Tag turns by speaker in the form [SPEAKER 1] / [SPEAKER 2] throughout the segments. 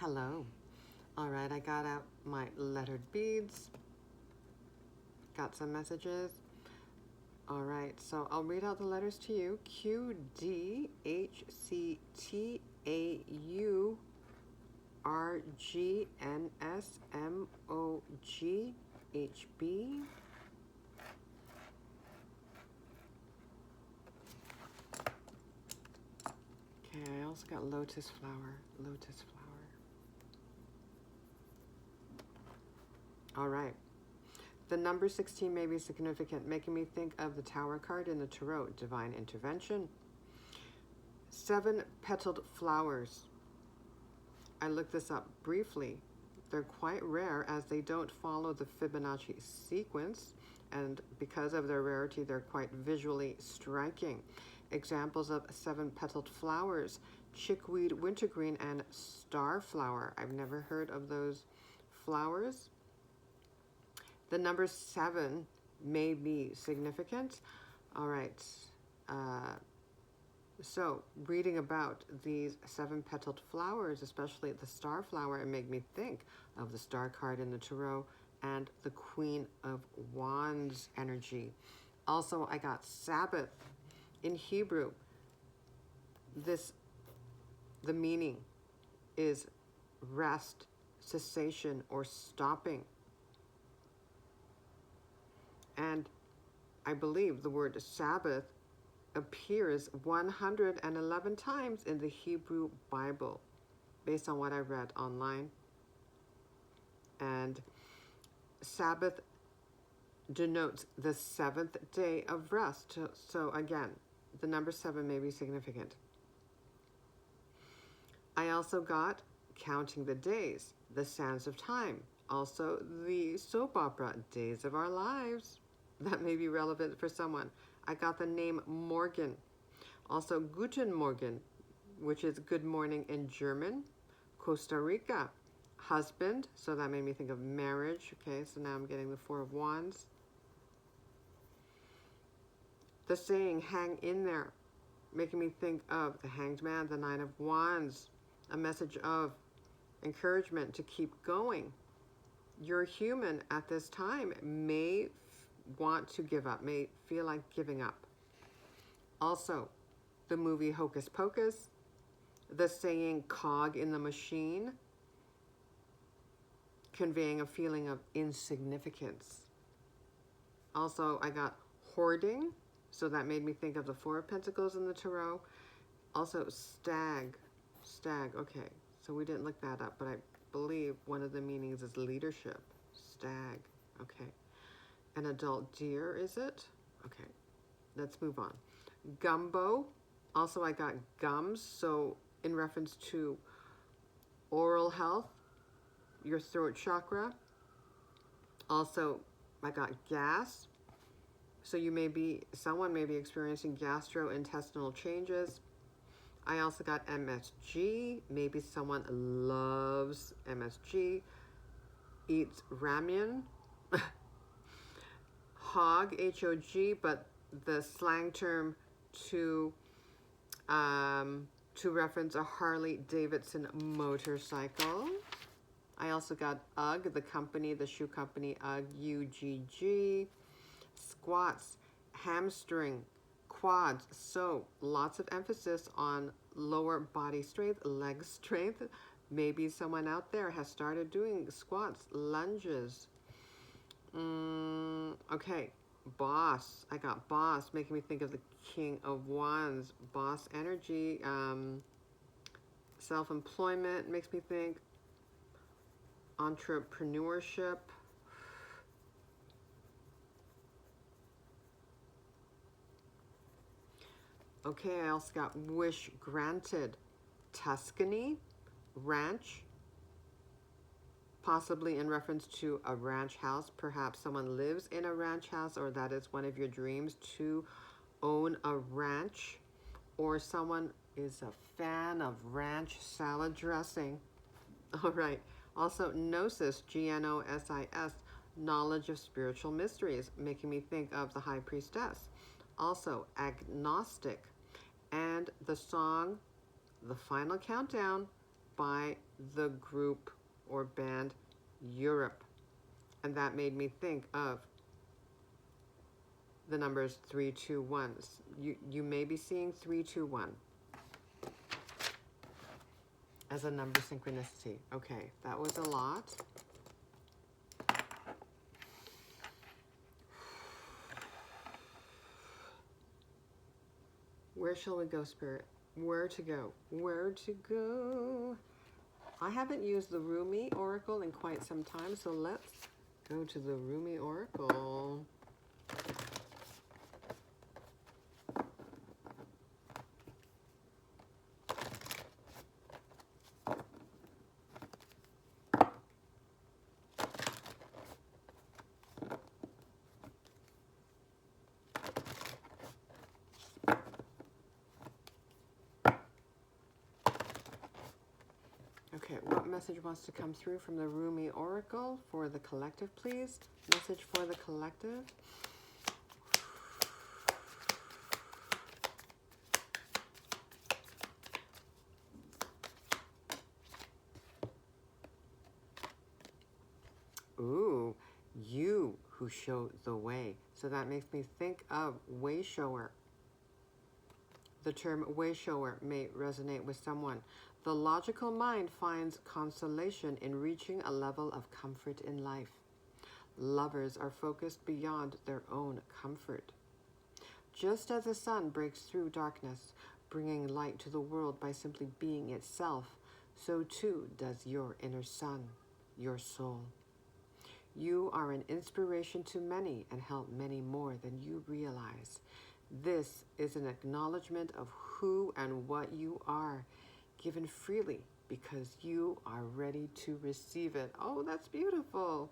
[SPEAKER 1] Hello. All right, I got out my lettered beads. Got some messages. All right, so I'll read out the letters to you. Q, D, H, C, T, A, U, R, G, N, S, M, O, G, H, B. Okay, I also got lotus flower. Lotus flower. All right. The number 16 may be significant, making me think of the Tower card in the Tarot, Divine Intervention. 7 petaled flowers. I looked this up briefly. They're quite rare as they don't follow the Fibonacci sequence, and because of their rarity, they're quite visually striking. Examples of 7 petaled flowers: chickweed, wintergreen, and starflower. I've never heard of those flowers. The number 7 may be significant. All right. So reading about these 7 petaled flowers, especially the star flower, it made me think of the star card in the Tarot and the Queen of Wands energy. Also, I got Sabbath. In Hebrew, the meaning is rest, cessation, or stopping. And I believe the word Sabbath appears 111 times in the Hebrew Bible, based on what I read online. And Sabbath denotes the 7th day of rest. So again, the number 7 may be significant. I also got Counting the Days, The Sands of Time, also the soap opera Days of Our Lives. That may be relevant for someone. I got the name Morgan. Also Guten Morgen, which is good morning in German. Costa Rica, husband, so that made me think of marriage. Okay, so now I'm getting the 4 of Wands. The saying, hang in there, making me think of the Hanged Man, the 9 of Wands, a message of encouragement to keep going. You're human at this time, may want to give up, may feel like giving up. Also, the movie Hocus Pocus, the saying cog in the machine, conveying a feeling of insignificance. Also, I got hoarding, so that made me think of the 4 of Pentacles in the Tarot. Also, stag, okay, so we didn't look that up, but I believe one of the meanings is leadership, stag, okay. An adult deer, is it? Okay, let's move on. Gumbo, also I got gums, so in reference to oral health, your throat chakra. Also, I got gas, so someone may be experiencing gastrointestinal changes. I also got MSG, maybe someone loves MSG, eats ramen. Hog, H-O-G, but the slang term to reference a Harley Davidson motorcycle. I also got UGG, the company, the shoe company, UGG, U-G-G. Squats, hamstring, quads. So lots of emphasis on lower body strength, leg strength. Maybe someone out there has started doing squats, lunges. Okay, boss. I got boss, making me think of the King of Wands. Boss energy. Self-employment makes me think. Entrepreneurship. Okay, I also got wish granted. Tuscany, ranch, possibly in reference to a ranch house. Perhaps someone lives in a ranch house, or that is one of your dreams, to own a ranch, or someone is a fan of ranch salad dressing. All right. Also, gnosis, G-N-O-S-I-S, knowledge of spiritual mysteries, making me think of the High Priestess. Also, agnostic, and the song, The Final Countdown, by the group or band Europe. And that made me think of the numbers 321. You may be seeing 321 as a number synchronicity. Okay, that was a lot. Where shall we go, Spirit? Where to go? Where to go? I haven't used the Rumi Oracle in quite some time, so let's go to the Rumi Oracle. Okay, what message wants to come through from the Rumi Oracle for the collective, please? Message for the collective. Ooh, you who show the way. So that makes me think of way shower. The term way shower may resonate with someone. The logical mind finds consolation in reaching a level of comfort in life. Lovers are focused beyond their own comfort. Just as the sun breaks through darkness, bringing light to the world by simply being itself, so too does your inner sun, your soul. You are an inspiration to many and help many more than you realize. This is an acknowledgement of who and what you are, given freely because you are ready to receive it. Oh, that's beautiful.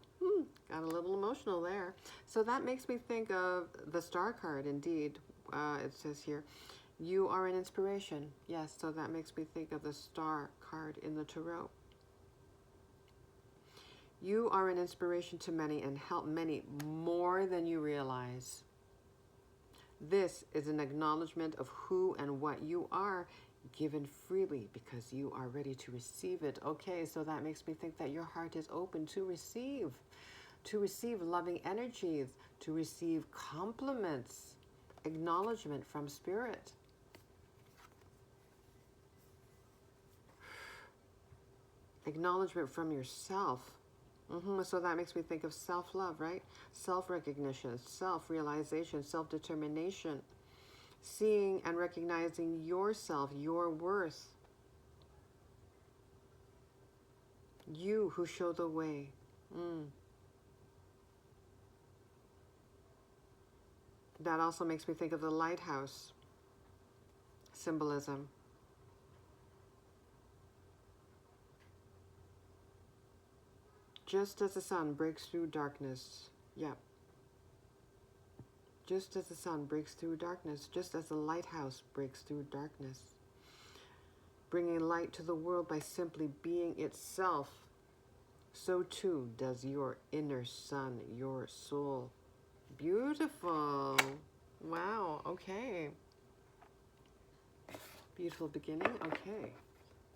[SPEAKER 1] Got a little emotional there. So that makes me think of the star card, indeed. It says here, you are an inspiration. Yes, so that makes me think of the star card in the tarot. You are an inspiration to many and help many more than you realize. This is an acknowledgement of who and what you are, given freely because you are ready to receive it. Okay, so that makes me think that your heart is open to receive loving energies, to receive compliments, acknowledgement from Spirit. Acknowledgement from yourself. So that makes me think of self-love, right? Self-recognition, self-realization, self-determination. Seeing and recognizing yourself, your worth. You who show the way. That also makes me think of the lighthouse symbolism. Just as the sun breaks through darkness. Yeah. Just as the sun breaks through darkness, just as the lighthouse breaks through darkness, bringing light to the world by simply being itself, so too does your inner sun, your soul. Beautiful. Wow, okay. Beautiful beginning, okay.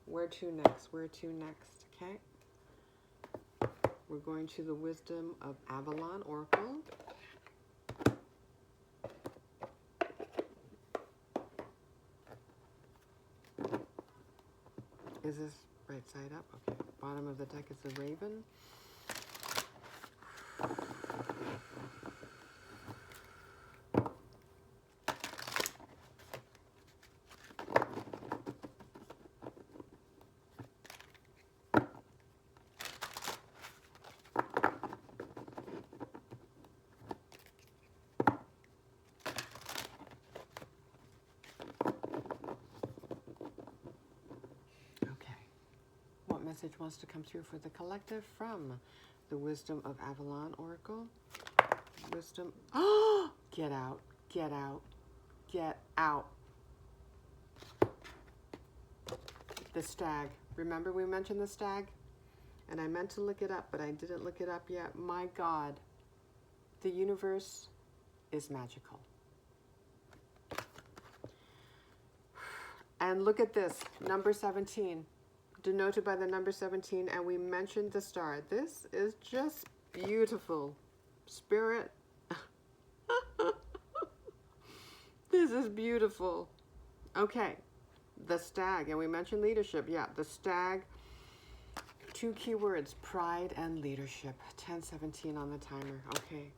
[SPEAKER 1] Where to next? Where to next, okay? We're going to the Wisdom of Avalon Oracle. Is this right side up? Okay. Bottom of the deck is the Raven. Message wants to come through for the collective from the Wisdom of Avalon Oracle. Wisdom. Oh, get out, get out, get out. The stag. Remember we mentioned the stag? And I meant to look it up, but I didn't look it up yet. My God, the universe is magical. And look at this, number 17. denoted by the number 17, and we mentioned the star. This is just beautiful. Spirit, this is beautiful. Okay, the stag, and we mentioned leadership. Yeah, the stag, 2 keywords, pride and leadership. 10:17 on the timer. Okay.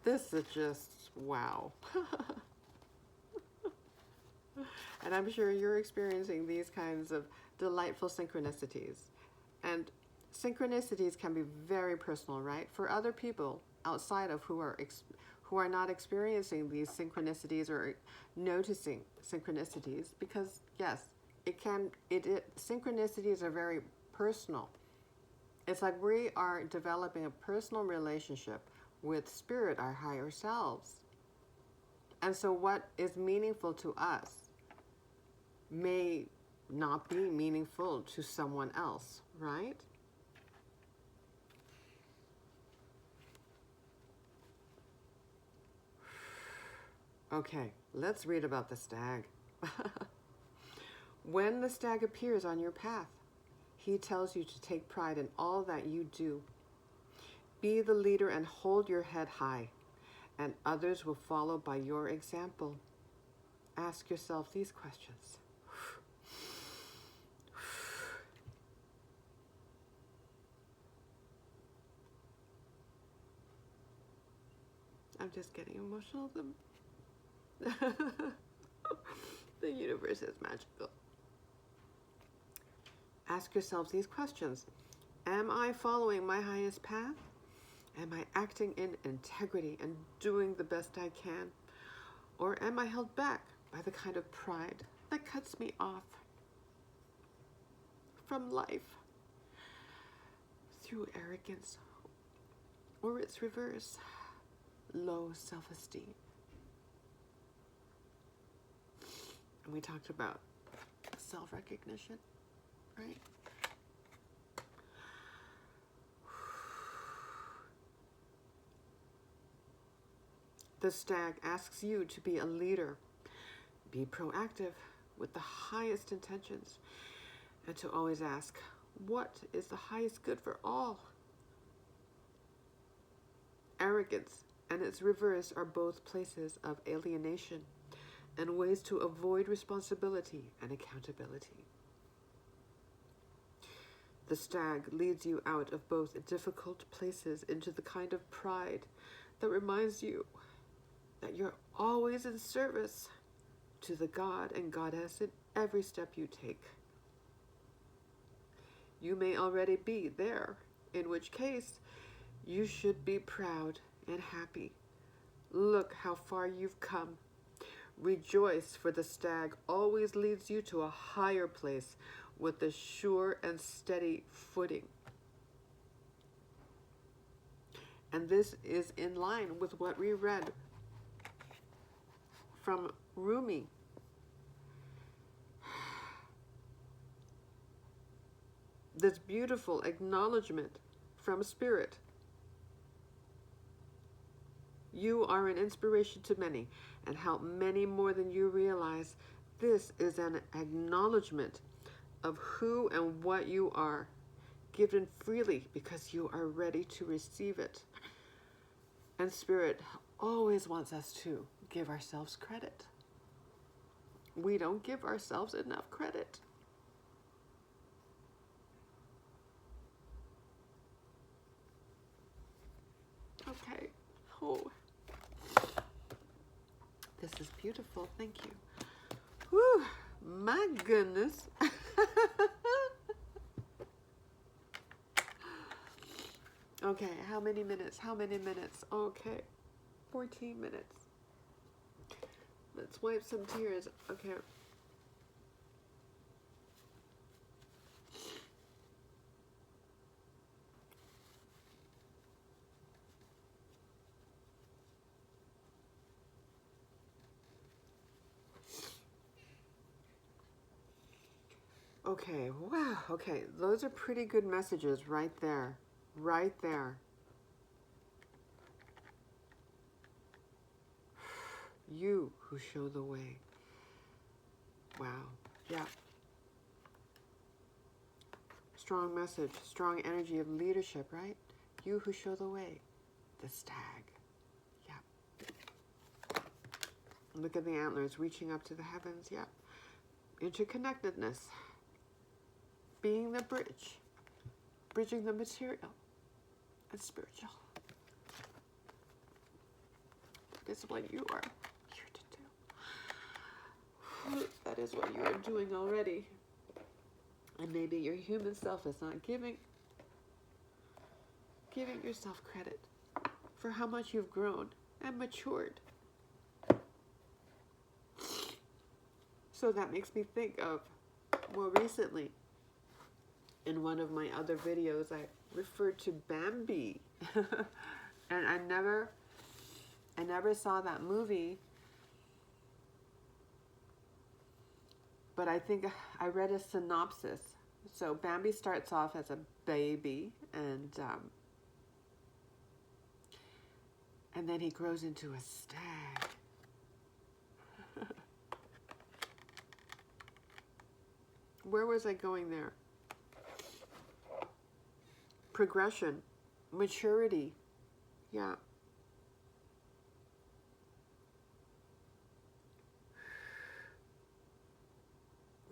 [SPEAKER 1] This is just, wow. And I'm sure you're experiencing these kinds of delightful synchronicities. And synchronicities can be very personal, right? For other people outside of who are not experiencing these synchronicities or noticing synchronicities, because yes, synchronicities are very personal. It's like we are developing a personal relationship with spirit, our higher selves. And so what is meaningful to us may not be meaningful to someone else, right? Okay, let's read about the stag. When the stag appears on your path, he tells you to take pride in all that you do. Be the leader and hold your head high, and others will follow by your example. Ask yourself these questions. I'm just getting emotional. The universe is magical. Ask yourselves these questions. Am I following my highest path? Am I acting in integrity and doing the best I can? Or am I held back by the kind of pride that cuts me off from life through arrogance, or its reverse, low self-esteem? And we talked about self-recognition, right? The stag asks you to be a leader, be proactive with the highest intentions, and to always ask, what is the highest good for all? Arrogance and its reverse are both places of alienation and ways to avoid responsibility and accountability. The stag leads you out of both difficult places into the kind of pride that reminds you that you're always in service to the God and Goddess in every step you take. You may already be there, in which case you should be proud and happy. Look how far you've come. Rejoice, for the stag always leads you to a higher place with a sure and steady footing. And this is in line with what we read from Rumi. This beautiful acknowledgement from Spirit. You are an inspiration to many and help many more than you realize. This is an acknowledgement of who and what you are, given freely because you are ready to receive it. And Spirit always wants us to give ourselves credit. We don't give ourselves enough credit. Okay. Oh. This is beautiful. Thank you. Whew. My goodness. Okay, how many minutes? How many minutes? Okay, 14 minutes. Let's wipe some tears. Okay. Okay, wow. Okay, those are pretty good messages right there. Right there. You who show the way. Wow. Yeah. Strong message, strong energy of leadership, right? You who show the way. The stag. Yeah. Look at the antlers reaching up to the heavens. Yeah. Interconnectedness. Being the bridge. Bridging the material and spiritual. This is what you are here to do. That is what you are doing already. And maybe your human self is not giving yourself credit for how much you've grown and matured. So that makes me think of more recently, in one of my other videos, I referred to Bambi. And I never saw that movie, but I think I read a synopsis. So Bambi starts off as a baby, and then he grows into a stag. Where was I going there? Progression, maturity, yeah.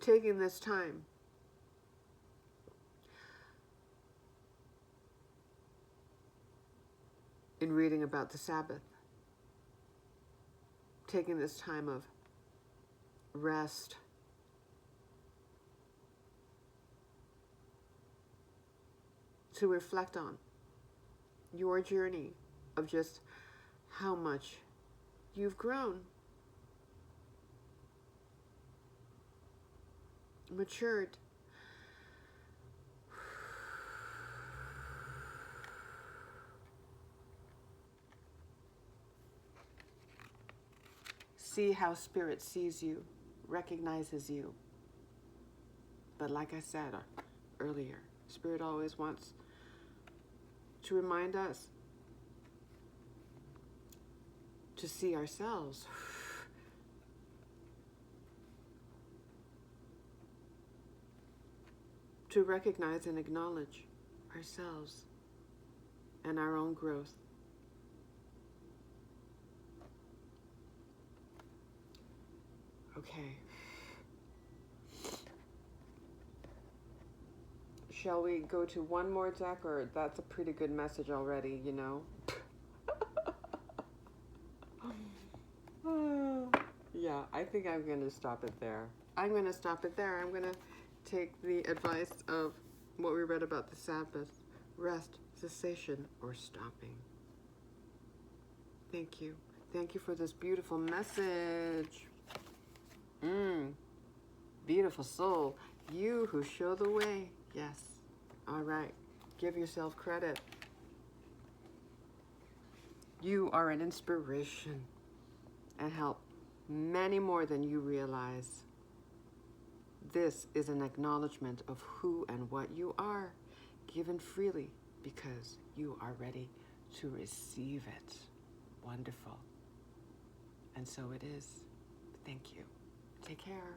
[SPEAKER 1] Taking this time. In reading about the Sabbath. Taking this time of rest. To reflect on your journey of just how much you've grown, matured. See how Spirit sees you, recognizes you. But like I said earlier, Spirit always wants to remind us to see ourselves. To recognize and acknowledge ourselves and our own growth. Okay. Shall we go to one more deck, or that's a pretty good message already, you know? Yeah, I think I'm going to stop it there. I'm going to take the advice of what we read about the Sabbath. Rest, cessation, or stopping. Thank you. Thank you for this beautiful message. Beautiful soul. You who show the way. Yes. All right. Give yourself credit. You are an inspiration and help many more than you realize. This is an acknowledgement of who and what you are, given freely because you are ready to receive it. Wonderful. And so it is. Thank you. Take care.